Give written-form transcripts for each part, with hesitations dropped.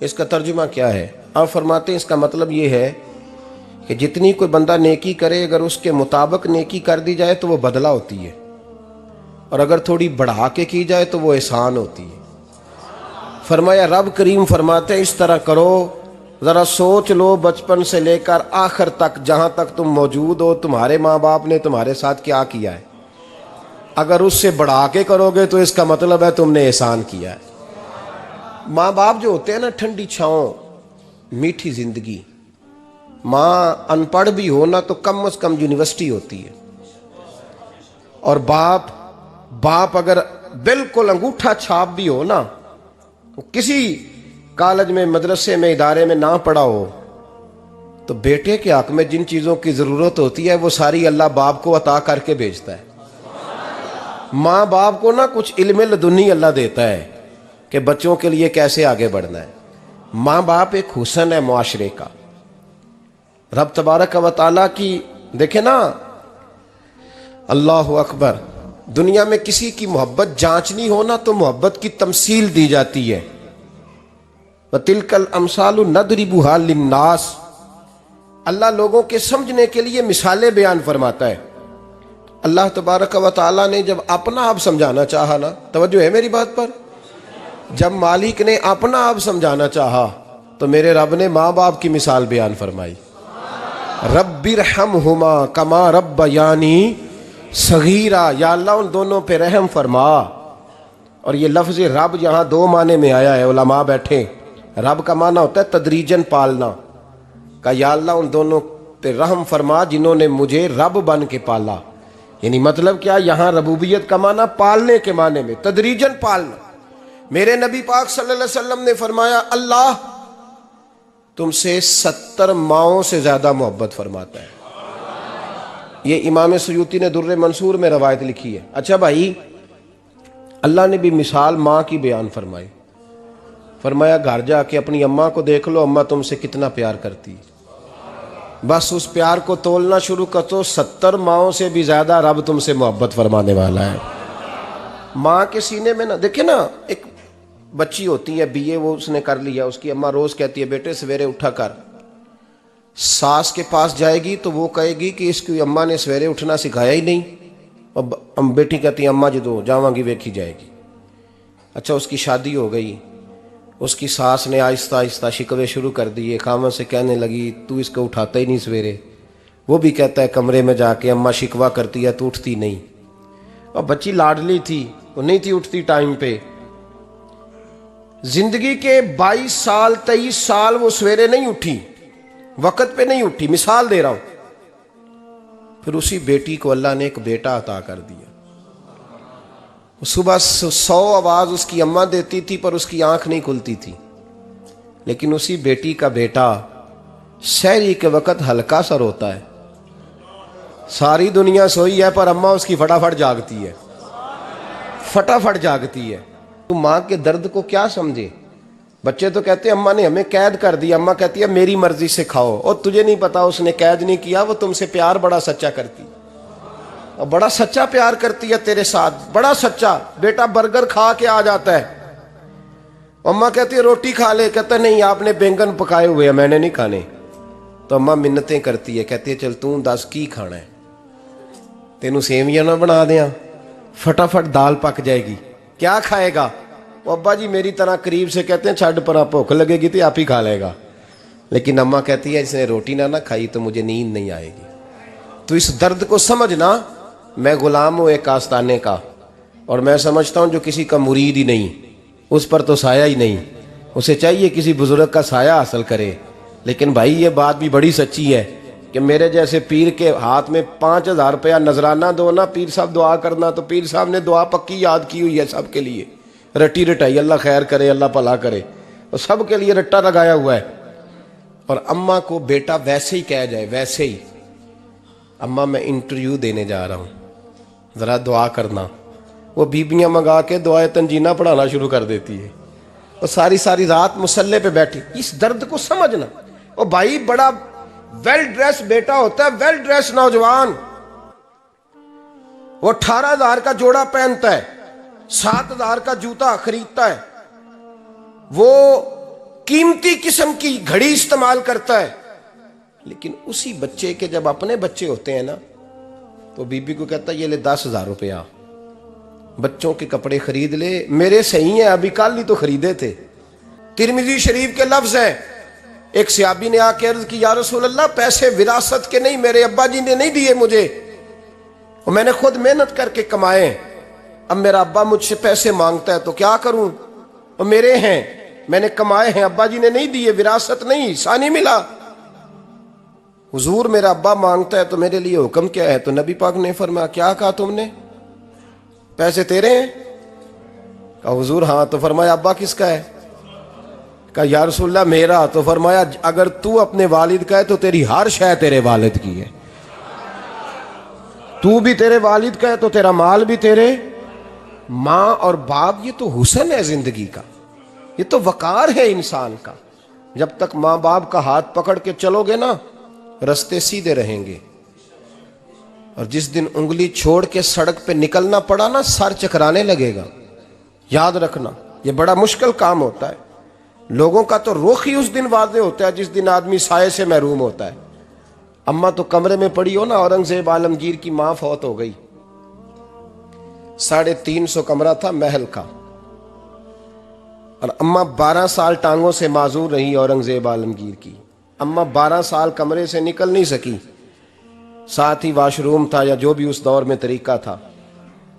इसका तर्जुमा क्या है? आप फरमाते हैं इसका मतलब ये है कि जितनी कोई बंदा नेकी करे, अगर उसके मुताबिक नेकी कर दी जाए तो वो बदला होती है, और अगर थोड़ी बढ़ा के की जाए तो वो एहसान होती है। फरमाया रब करीम फरमाते हैं इस तरह करो, ज़रा सोच लो बचपन से लेकर आखिर तक, जहाँ तक तुम मौजूद हो, तुम्हारे माँ बाप ने तुम्हारे साथ क्या किया है। अगर उससे बढ़ा के करोगे तो इसका मतलब है तुमने एहसान किया है। माँ बाप जो होते हैं ना, ठंडी छाँव, मीठी जिंदगी। माँ अनपढ़ भी हो ना तो कम से कम यूनिवर्सिटी होती है, और बाप अगर बिल्कुल अंगूठा छाप भी हो ना, तो किसी कॉलेज में, मदरसे में, इदारे में ना पढ़ा हो, तो बेटे के हक में जिन चीज़ों की ज़रूरत होती है वो सारी अल्लाह बाप को अता करके भेजता है। माँ बाप को ना कुछ इल्म लदुनी अल्लाह देता है कि बच्चों के लिए कैसे आगे बढ़ना है। माँ बाप एक हुस्न है मुआशरे का। रब तबारक व तआला की देखे ना, अल्लाह अकबर, दुनिया में किसी की मोहब्बत जांचनी हो ना तो मोहब्बत की तमसील दी जाती है। वतिलकल अमसालु नदरिबुहा लिन्नास, अल्लाह लोगों के समझने के लिए मिसालें बयान फरमाता है। अल्लाह तबारक व तआला ने जब अपना आप समझाना चाहा ना, तवज्जो है मेरी बात पर, जब मालिक ने अपना आप समझाना चाहा तो मेरे रब ने माँ बाप की मिसाल बयान फरमाई। रब्बिरहमहुमा कमा रब्बयानी सगीरा, या अल्लाह उन दोनों पे रहम फरमा। और ये लफ्ज़ रब यहाँ दो माने में आया है, उलमा बैठे। रब का माना होता है तदरीजन पालना का, या अल्लाह उन दोनों पे रहम फरमा जिन्होंने मुझे रब बन के पाला। यानी मतलब क्या, यहाँ रबूबियत का माना पालने के माने में, तदरीजन पालना। मेरे नबी पाक सल्लल्लाहु अलैहि वसल्लम ने फरमाया अल्लाह तुमसे 70 माओं से ज्यादा मोहब्बत फरमाता है। ये इमाम सयूती ने दुर्रे मंसूर में रवायत लिखी है। अच्छा भाई, अल्लाह ने भी मिसाल माँ की बयान फरमाई। फरमाया घर जाके अपनी अम्मा को देख लो, अम्मा तुमसे कितना प्यार करती है। बस उस प्यार को तोलना शुरू कर तो 70 माओं से भी ज्यादा रब तुमसे मोहब्बत फरमाने वाला है। माँ के सीने में ना, देखे ना, एक बच्ची होती है बीए, वो उसने कर लिया, उसकी अम्मा रोज कहती है बेटे सवेरे उठा कर। सास के पास जाएगी तो वो कहेगी कि इसकी अम्मा ने सवेरे उठना सिखाया ही नहीं, और बेटी कहती है अम्मा जो जावांगी वेखी जाएगी। अच्छा, उसकी शादी हो गई, उसकी सास ने आहिस्ता आहिस्ता शिकवे शुरू कर दिए, खामन से कहने लगी तू इसको उठाता ही नहीं सवेरे। वो भी कहता है कमरे में जाके अम्मा शिकवा करती है तू उठती नहीं। और बच्ची लाडली थी, वो नहीं थी उठती टाइम पे। जिंदगी के 22 साल 23 साल वो सवेरे नहीं उठी, वक़्त पे नहीं उठी, मिसाल दे रहा हूं। फिर उसी बेटी को अल्लाह ने एक बेटा अता कर दिया। सुबह 100 आवाज उसकी अम्मा देती थी पर उसकी आंख नहीं खुलती थी, लेकिन उसी बेटी का बेटा सहरी के वक़्त हल्का सा रोता है। सारी दुनिया सोई है पर अम्मा उसकी फटाफट जागती है, फटाफट जागती है। तू माँ के दर्द को क्या समझे। बच्चे तो कहते हैं अम्मा ने हमें कैद कर दिया, अम्मा कहती है मेरी मर्जी से खाओ। और तुझे नहीं पता उसने कैद नहीं किया, वो तुमसे प्यार बड़ा सच्चा करती, और बड़ा सच्चा प्यार करती है तेरे साथ, बड़ा सच्चा। बेटा बर्गर खा के आ जाता है, अम्मा कहती है रोटी खा ले, कहता है नहीं आपने बैंगन पकाए हुए हैं मैंने नहीं खाने। तो अम्मा मिन्नतें करती है, कहती है चल तू दस की खाना है, तेनू सेवियां ना बना दिया, फटाफट दाल पक जाएगी, क्या खाएगा। वो अब्बा जी मेरी तरह करीब से कहते हैं छड़ पर भूख लगेगी तो आप ही खा लेगा। लेकिन अम्मा कहती है इसने रोटी ना खाई तो मुझे नींद नहीं आएगी। तो इस दर्द को समझना, मैं गुलाम हूँ एक आस्ताने का, और मैं समझता हूँ जो किसी का मुरीद ही नहीं उस पर तो साया ही नहीं, उसे चाहिए किसी बुजुर्ग का साया हासिल करे। लेकिन भाई ये बात भी बड़ी सच्ची है कि मेरे जैसे पीर के हाथ में 5000 रुपया नजराना दो ना, पीर साहब दुआ करना, तो पीर साहब ने दुआ पक्की याद की हुई है सबके लिए, रट्टी रटाई, अल्लाह खैर करे अल्लाह भला करे, और सबके लिए रट्टा लगाया हुआ है। और अम्मा को बेटा वैसे ही कह जाए, वैसे ही अम्मा मैं इंटरव्यू देने जा रहा हूँ ज़रा दुआ करना, वो बीबियाँ मंगा के दुआए तंजीना पढ़ाना शुरू कर देती है, और सारी सारी रात मुसल्ले पे बैठी। इस दर्द को समझना। और भाई बड़ा वेल ड्रेस बेटा होता है, वेल ड्रेस नौजवान, वो 18,000 का जोड़ा पहनता है, 7,000 का जूता खरीदता है, वो कीमती किस्म की घड़ी इस्तेमाल करता है, लेकिन उसी बच्चे के जब अपने बच्चे होते हैं ना, तो बीबी को कहता है ये ले 10,000 रुपया, बच्चों के कपड़े खरीद ले, मेरे सही है, अभी कल ही तो खरीदे थे। तिरमिजी शरीफ के लफ्ज हैं, एक सहाबी ने आके अर्ज की, या रसूल अल्लाह, पैसे विरासत के नहीं, मेरे अब्बा जी ने नहीं दिए मुझे, और मैंने खुद मेहनत करके कमाए, अब मेरा अब्बा मुझसे पैसे मांगता है तो क्या करूं, और मेरे हैं, मैंने कमाए हैं, अब्बा जी ने नहीं दिए, विरासत नहीं, हिस्सा नहीं मिला। हुजूर मेरा अब्बा मांगता है तो मेरे लिए हुक्म क्या है? तो नबी पाक ने फरमाया, क्या कहा तुमने, पैसे तेरे हैं? कहा हुजूर हाँ। तो फरमाया अब्बा किसका है? कहा या रसूलल्लाह मेरा। तो फरमाया अगर तू अपने वालिद का है तो तेरी हर शय तेरे वालिद की है, तू भी तेरे वालिद का है तो तेरा माल भी तेरे। माँ और बाप ये तो हुस्न है जिंदगी का, ये तो वकार है इंसान का। जब तक माँ बाप का हाथ पकड़ के चलोगे ना, रास्ते सीधे रहेंगे, और जिस दिन उंगली छोड़ के सड़क पे निकलना पड़ा ना, सर चकराने लगेगा। याद रखना, ये बड़ा मुश्किल काम होता है। लोगों का तो रुख ही उस दिन वादे होता है जिस दिन आदमी साये से महरूम होता है। अम्मा तो कमरे में पड़ी हो ना, औरंगजेब आलमगीर की मां फौत हो गई, 350 कमरा था महल का, और अम्मा 12 साल टांगों से माजूर रही औरंगजेब आलमगीर की। अम्मा 12 साल कमरे से निकल नहीं सकी, साथ ही वाशरूम था या जो भी उस दौर में तरीका था।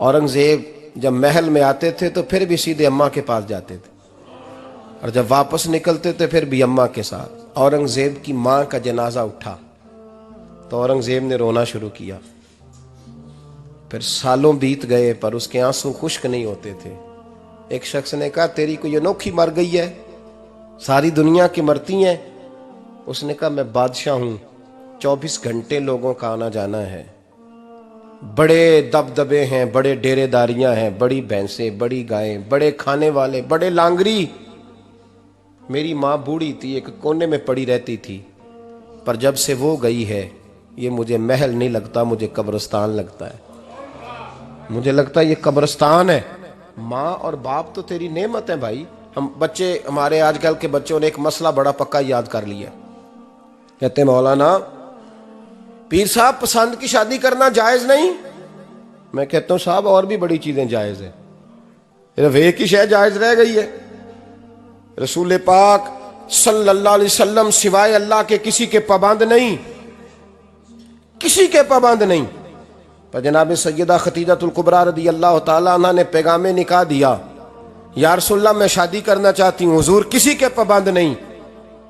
औरंगजेब जब महल में आते थे तो फिर भी सीधे अम्मा के पास जाते थे, और जब वापस निकलते थे फिर भी अम्मा के साथ। औरंगजेब की मां का जनाजा उठा तो औरंगजेब ने रोना शुरू किया। फिर सालों बीत गए पर उसके आंसू खुश्क नहीं होते थे। एक शख्स ने कहा तेरी कोई अनोखी मर गई है, सारी दुनिया की मरती हैं। उसने कहा मैं बादशाह हूं, 24 घंटे लोगों का आना जाना है, बड़े दबदबे हैं, बड़े डेरेदारियां हैं, बड़ी भैंसें, बड़ी गायें, बड़े खाने वाले, बड़े लांगरी। मेरी माँ बूढ़ी थी, एक कोने में पड़ी रहती थी, पर जब से वो गई है ये मुझे महल नहीं लगता, मुझे कब्रिस्तान लगता है। मुझे लगता है ये कब्रिस्तान है। माँ और बाप तो तेरी नेमत है भाई। हम बच्चे, हमारे आजकल के बच्चों ने एक मसला बड़ा पक्का याद कर लिया। कहते मौलाना पीर साहब पसंद की शादी करना जायज नहीं। मैं कहता हूं साहब और भी बड़ी चीजें जायज है, सिर्फ एक ही शय जायज रह गई है। रसूल पाक सल्लल्लाहु अलैहि वसल्लम सिवाय अल्लाह के किसी के पाबंद नहीं, किसी के पाबंद नहीं। पर जनाब सैयदा खतीजतुल कुबरा रदी अल्लाह ताला अन्हा ने पैगामे निकाह दिया, या रसूलल्लाह मैं शादी करना चाहती हूँ, हुजूर किसी के पाबंद नहीं।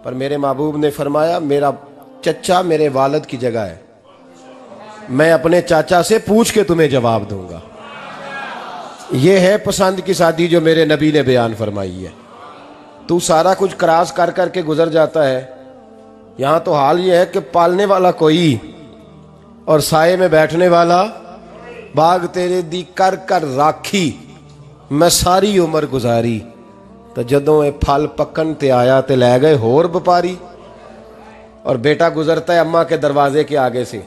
पर मेरे महबूब ने फरमाया मेरा चचा मेरे वालिद की जगह है, मैं अपने चाचा से पूछ के तुम्हें जवाब दूंगा। यह है पसंद की शादी जो मेरे नबी ने बयान फरमाई है। तू सारा कुछ क्रॉस कर करके गुजर जाता है। यहां तो हाल यह है कि पालने वाला कोई और साये में बैठने वाला। बाग तेरे दी कर कर राखी मैं सारी उम्र गुजारी, तो जदों ये फल पकन ते आया ते लै गए होर व्यापारी। और बेटा गुजरता है अम्मा के दरवाजे के आगे से,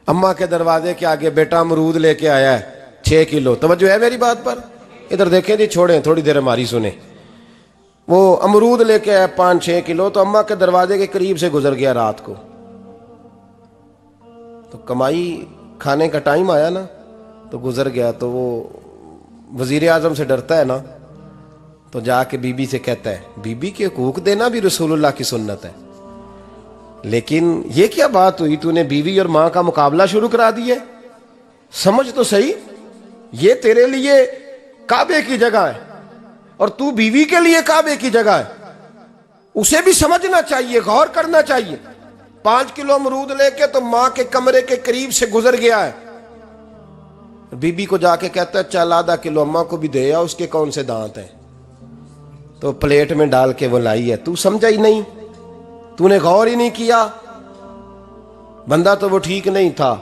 अम्मा के दरवाजे के आगे बेटा अमरूद लेके आया है 6 किलो। तवज्जो है मेरी बात पर? इधर देखें जी, छोड़ें थोड़ी देर हमारी सुने। वो अमरूद लेके आया 5-6 किलो, तो अम्मा के दरवाजे के करीब से गुजर गया रात को। तो कमाई खाने का टाइम आया ना, तो गुजर गया। तो वो वजीर आजम से डरता है ना, तो जाके बीबी से कहता है बीबी के हकूक देना भी रसूलुल्लाह की सुन्नत है। लेकिन ये क्या बात हुई, तूने बीवी और मां का मुकाबला शुरू करा दिया? समझ तो सही, ये तेरे लिए काबे की जगह है और तू बीवी के लिए काबे की जगह है। उसे भी समझना चाहिए, गौर करना चाहिए। 5 किलो अमरूद लेके तो मां के कमरे के करीब से गुजर गया है। बीबी को जाके कहता है चल आधा किलो अम्मा को भी दे आ, उसके कौन से दांत हैं। तो प्लेट में डाल के वो लाई है। तू समझा ही नहीं, तूने गौर ही नहीं किया। बंदा तो वो ठीक नहीं था,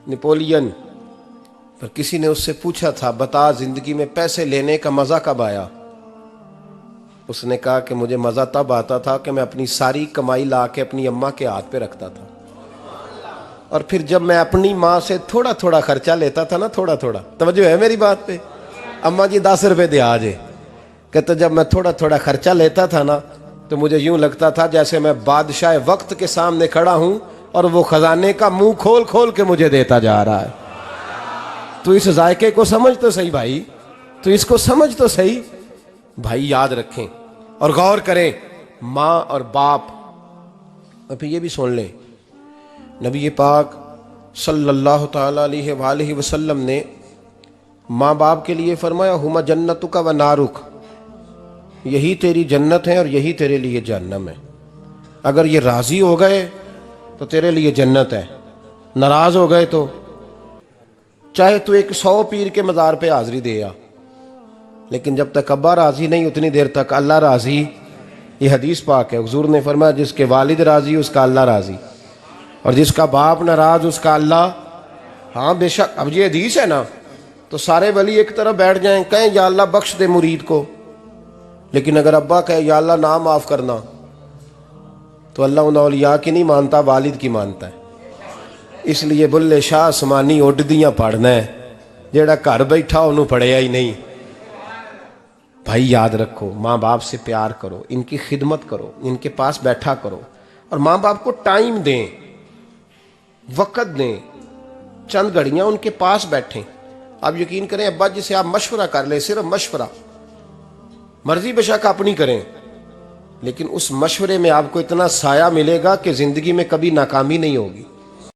नेपोलियन। पर किसी ने उससे पूछा था बता जिंदगी में पैसे लेने का मजा कब आया? उसने कहा कि मुझे मजा तब आता था कि मैं अपनी सारी कमाई ला के अपनी अम्मा के हाथ पे रखता था, और फिर जब मैं अपनी माँ से थोड़ा थोड़ा खर्चा लेता था ना, थोड़ा थोड़ा, तवज्जो है मेरी बात पे? अम्मा जी 10 रुपए दे आज, कहते जब मैं थोड़ा थोड़ा खर्चा लेता था ना तो मुझे यूं लगता था जैसे मैं बादशाह वक्त के सामने खड़ा हूं और वो खजाने का मुंह खोल खोल के मुझे देता जा रहा है। तो इस जायके को समझ तो सही भाई, तो इसको समझ तो सही भाई। याद रखें और गौर करें, माँ और बाप। अब ये भी सुन लें, नबी पाक सल्लल्लाहु ताला अलैहि वसल्लम ने माँ बाप के लिए फरमाया हुमा जन्नतुका व नारुक, यही तेरी जन्नत है और यही तेरे लिए जहन्नम है। अगर ये राजी हो गए तो तेरे लिए जन्नत है, नाराज हो गए तो चाहे तू 100 पीर के मज़ार पे हाजिरी दे आ, लेकिन जब तक अब्बा राजी नहीं उतनी देर तक अल्लाह राजी। ये हदीस पाक है, हुजूर ने फरमाया जिसके वालिद राजी उसका अल्लाह राजी, और जिसका बाप नाराज उसका अल्लाह। हाँ बेशक, अब ये हदीस है ना, तो सारे वली एक तरफ बैठ जाएं, कहें या अल्लाह बख्श दे मुरीद को, लेकिन अगर अब्बा कहे या अल्लाह ना माफ करना, तो अल्लाह उन औलिया की नहीं मानता, वालिद की मानता है। इसलिए बुल्ले शाह आसमानी उड्दियां पढ़ना है, जेड़ा घर बैठा उन्होंने पढ़िया ही नहीं। भाई याद रखो, माँ बाप से प्यार करो, इनकी खिदमत करो, इनके पास बैठा करो, और माँ बाप को टाइम दें, वक़्त दें, चंद घड़ियाँ उनके पास बैठें। आप यकीन करें, अब्बा जी से आप मशवरा कर ले, सिर्फ मशवरा, मर्जी बेशक अपनी करें, लेकिन उस मशवरे में आपको इतना साया मिलेगा कि ज़िंदगी में कभी नाकामी नहीं होगी।